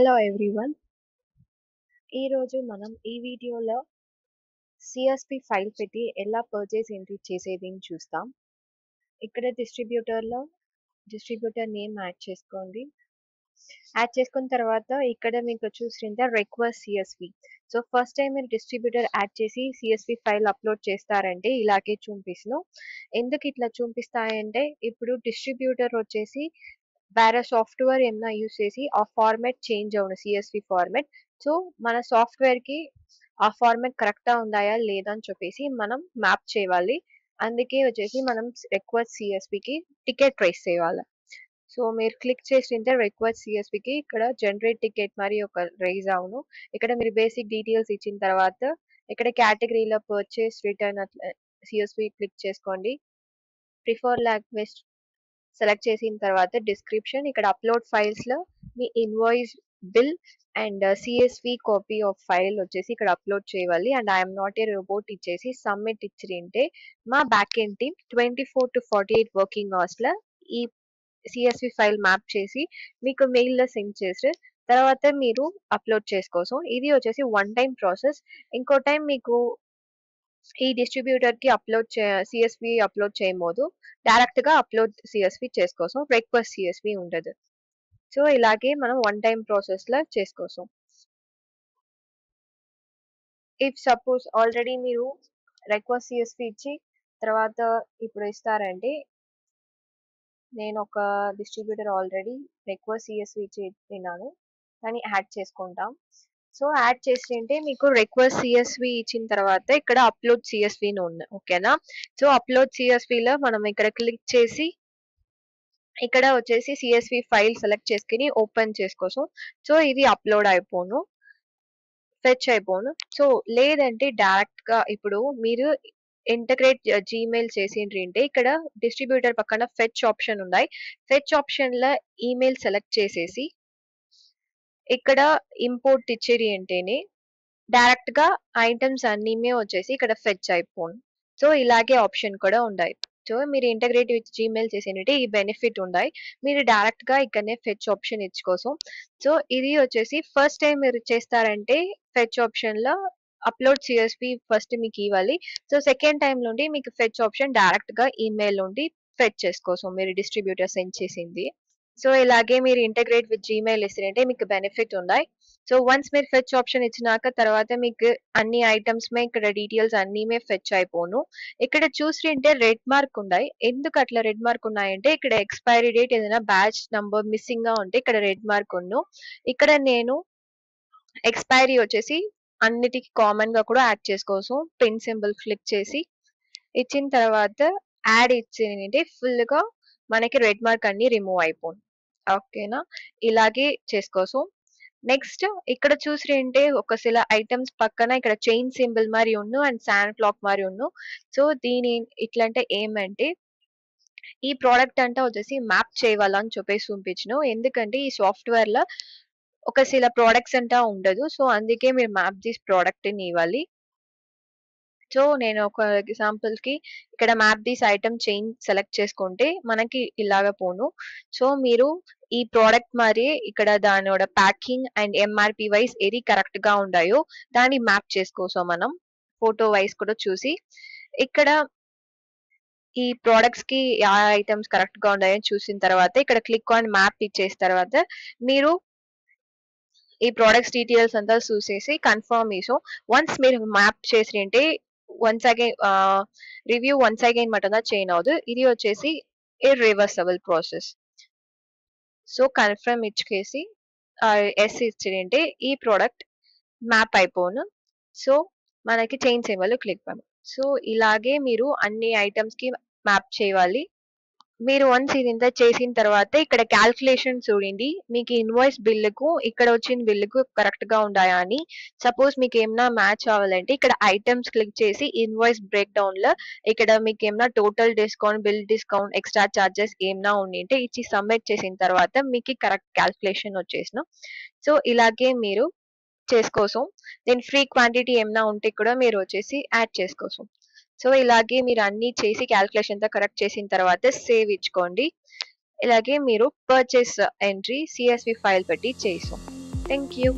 Hello everyone. ఈరోజు మనం ఈ వీడియోలో సిఎస్పి ఫైల్ పెట్టి ఎలా పర్చేస్ ఎంట్రీ చేసేది చూస్తాం. ఇక్కడ డిస్ట్రిబ్యూటర్ నేమ్ యాడ్ చేసుకోండి. యాడ్ చేసుకున్న తర్వాత ఇక్కడ మీకు చూస్తుంటే request CSV. So first time మీరు డిస్ట్రిబ్యూటర్ యాడ్ చేసి సిఎస్వి ఫైల్ అప్లోడ్ చేస్తారంటే ఇలాగే చూపిస్తాను. ఎందుకు ఇట్లా చూపిస్తాయంటే ఇప్పుడు డిస్ట్రిబ్యూటర్ వచ్చేసి వేరే సాఫ్ట్వేర్ ఏమైనా యూస్ చేసి ఆ ఫార్మాట్ చేంజ్ అవును సిఎస్వి ఫార్మాట్. సో మన సాఫ్ట్వేర్ కి ఆ ఫార్మాట్ కరెక్టా ఉందాయా లేదా అని చెప్పేసి మనం మ్యాప్ చేయాలి. అందుకే వచ్చేసి మనం రిక్వెస్ట్ సిఎస్వికి టికెట్ ట్రేస్ చేయాలి. సో మీరు క్లిక్ చేసింటే రిక్వెస్ట్ సిఎస్వికి ఇక్కడ జనరేట్ టికెట్ మరి ఒక రైజ్ అవును. ఇక్కడ మీరు బేసిక్ డీటెయిల్స్ ఇచ్చిన తర్వాత ఇక్కడ కేటగిరీలో పర్చేస్ రిటర్న్ అట్లా సిఎస్వి క్లిక్ చేసుకోండి. ప్రిఫర్ లాంగ్వేజ్ సెలెక్ట్ చేసిన తర్వాత డిస్క్రిప్షన్ ఇక్కడ అప్లోడ్ ఫైల్స్ లో మీ invoice bill and CSV copy of file వచ్చేసి ఇక్కడ అప్లోడ్ చేయాలి. And I'm not a robot ఇచ్చేసి సబ్మిట్ ఇచ్చింటే మా back end team 24 to 48 working hours లో ఈ సిఎస్వి ఫైల్ మ్యాప్ చేసి మీకు మెయిల్ లో సెండ్ చేసి తర్వాత మీరు అప్లోడ్ చేసుకోసం. ఇది వచ్చేసి వన్ టైం ప్రాసెస్. ఇంకో టైం మీకు ఈ డిస్ట్రిబ్యూటర్ కి సిఎస్వి అప్లోడ్ చేయబోదు, డైరెక్ట్ గా అప్లోడ్ సిఎస్వి చేసుకోసం, రిక్వెస్ట్ సిఎస్వి ఉండదు. సో ఇలాగే మనం వన్ టైం ప్రాసెస్ లో చేసుకోసం. ఇఫ్ సపోజ్ ఆల్రెడీ మీరు రిక్వెస్ట్ సిఎస్వి ఇచ్చి తర్వాత ఇప్పుడు ఇస్తారంటే నేను ఒక డిస్ట్రిబ్యూటర్ ఆల్రెడీ రిక్వెస్ట్ సిఎస్వి ఇచ్చి తిన్నాను కానీ యాడ్ చేసుకుంటాం. సో యాడ్ చేసింటే మీకు రిక్వెస్ట్ సిఎస్వి ఇచ్చిన తర్వాత ఇక్కడ అప్లోడ్ సిఎస్వి ఉంది, ఓకేనా. సో అప్లోడ్ సిఎస్వి లో మనం ఇక్కడ క్లిక్ చేసి ఇక్కడ వచ్చేసి సిఎస్వి ఫైల్ సెలెక్ట్ చేసుకుని ఓపెన్ చేసుకోసం. సో ఇది అప్లోడ్ అయిపోను, ఫెచ్ అయిపోను. సో లేదంటే డైరెక్ట్ గా ఇప్పుడు మీరు ఇంటగ్రేట్ జీమెయిల్ చేసిండ్రంటే ఇక్కడ డిస్ట్రిబ్యూటర్ పక్కన ఫెచ్ ఆప్షన్ ఉన్నాయి. ఫెచ్ ఆప్షన్ లో ఈమెయిల్ సెలెక్ట్ చేసేసి ఇక్కడ ఇంపోర్ట్ ఇచ్చేది అంటేనే డైరెక్ట్ గా ఐటమ్స్ అన్నీమే వచ్చేసి ఇక్కడ ఫెచ్ అయిపోను. సో ఇలాగే ఆప్షన్ కూడా ఉన్నాయి. సో మీరు ఇంటగ్రేట్ విత్ జీమెయిల్ చేసేటంటే ఈ బెనిఫిట్ ఉన్నాయి. మీరు డైరెక్ట్ గా ఇక్కడనే ఫెచ్ ఆప్షన్ ఇచ్చుకోసం. సో ఇది వచ్చేసి ఫస్ట్ టైం మీరు చేస్తారంటే ఫెచ్ ఆప్షన్ లో అప్లోడ్ సిఎస్పి ఫస్ట్ మీకు ఇవ్వాలి. సో సెకండ్ టైం నుండి మీకు ఫెచ్ ఆప్షన్ డైరెక్ట్ గా ఈమెయిల్ నుండి ఫెచ్ చేసుకోసం మీరు డిస్ట్రిబ్యూటర్ సెండ్ చేసింది. సో ఇలాగే మీరు ఇంటగ్రేట్ విత్ జీమెయిల్ ఇస్తారంటే మీకు బెనిఫిట్ ఉన్నాయి. సో వన్స్ మీరు ఫెచ్ ఆప్షన్ ఇచ్చినాక తర్వాత మీకు అన్ని ఐటమ్స్ మే ఇక్కడ డీటెయిల్స్ అన్ని ఫెచ్ అయిపోను. ఇక్కడ చూస్తుంటే రెడ్ మార్క్ ఉన్నాయి. ఎందుకు అట్లా రెడ్ మార్క్ ఉన్నాయంటే ఇక్కడ ఎక్స్పైరీ డేట్ ఏదైనా బ్యాచ్ నంబర్ మిస్సింగ్ గా ఉంటే ఇక్కడ రెడ్ మార్క్ ఉన్ను. ఇక్కడ నేను ఎక్స్పైరీ వచ్చేసి అన్నిటికీ కామన్ గా కూడా యాడ్ చేసుకోసం పిన్ సింబల్ క్లిక్ చేసి ఇచ్చిన తర్వాత యాడ్ ఇచ్చిందంటే ఫుల్ గా మనకి రెడ్ మార్క్ అన్ని రిమూవ్ అయిపోను, ఓకేనా. ఇలాగే చేసుకోసం. నెక్స్ట్ ఇక్కడ చూసింటే ఒక సిల ఐటమ్స్ పక్కన ఇక్కడ చైన్ సింబల్ మరి ఉన్ను అండ్ శాండ్ క్లాక్ మరి ఉన్ను. సో దీని ఇట్లంటే ఏమంటే ఈ ప్రోడక్ట్ అంటే వచ్చేసి మ్యాప్ చేయాలని చెప్పేసి చూపించను. ఎందుకంటే ఈ సాఫ్ట్వేర్ లో ఒక సిల ప్రోడక్ట్స్ అంటా ఉండదు. సో అందుకే మీరు మ్యాప్ దిస్ ప్రోడక్ట్ ని ఇవ్వాలి. సో నేను ఒక ఎగ్జాంపుల్ కి ఇక్కడ map this item chain select చేసుకుంటే మనకి ఇలాగ పోను. సో మీరు ఈ ప్రోడక్ట్ మరి ఇక్కడ దాని ప్యాకింగ్ అండ్ ఎంఆర్పి వైజ్ ఏది కరెక్ట్ గా ఉన్నాయో దాన్ని మ్యాప్ చేసుకోసం మనం ఫోటో వైజ్ కూడా చూసి ఇక్కడ ఈ ప్రోడక్ట్స్ కి ఆ ఐటమ్స్ కరెక్ట్ గా ఉన్నాయని చూసిన తర్వాత ఇక్కడ క్లిక్ ఆన్ మ్యాప్ ఇచ్చేసిన తర్వాత మీరు ఈ ప్రోడక్ట్స్ డీటెయిల్స్ అంతా చూసేసి కన్ఫర్మ్ చేసాం. వన్స్ మీరు మ్యాప్ చేసింటే once again review once again మటంగా చేంజ్ అవ్వదు. ఇది వచ్చేసి ఇర్రివర్సబుల్ ప్రాసెస్. సో కన్ఫర్మ్ ఇచ్చేసి ఎస్ ఇచ్చింటే ఈ ప్రోడక్ట్ మ్యాప్ అయిపోను. సో మనకి చేంజ్ సింబల్ క్లిక్ అవ్వాలి. సో ఇలాగే మీరు అన్ని ఐటమ్స్ కి మ్యాప్ చేయాలి. మీరు వన్స్ ఇదంతా చేసిన తర్వాత ఇక్కడ క్యాల్కులేషన్ చూడండి. మీకు ఇన్వాయిస్ బిల్లుకు ఇక్కడ వచ్చిన బిల్లుకు కరెక్ట్ గా ఉండాయా అని. సపోజ్ మీకు ఏమైనా మ్యాచ్ అవ్వాలంటే ఇక్కడ ఐటమ్స్ క్లిక్ చేసి ఇన్వాయిస్ బ్రేక్ డౌన్ లో ఇక్కడ మీకు ఏమైనా total discount, bill discount, extra charges ఏమైనా ఉండింటే ఇచ్చి సబ్మిట్ చేసిన తర్వాత మీకు కరెక్ట్ క్యాల్కులేషన్ వచ్చేసిన. సో ఇలాగే మీరు చేసుకోసం. దెన్ ఫ్రీ క్వాంటిటీ ఏమైనా ఉంటే కూడా మీరు వచ్చేసి యాడ్ చేసుకోసం. సో ఇలాగే మీరు అన్ని చేసి క్యాల్కులేషన్ తో కరెక్ట్ చేసిన తర్వాత సేవ్ ఇచ్చుకోండి. ఇలాగే మీరు పర్చేస్ ఎంట్రీ సిఎస్వి ఫైల్ పెట్టి చేసాం. Thank you.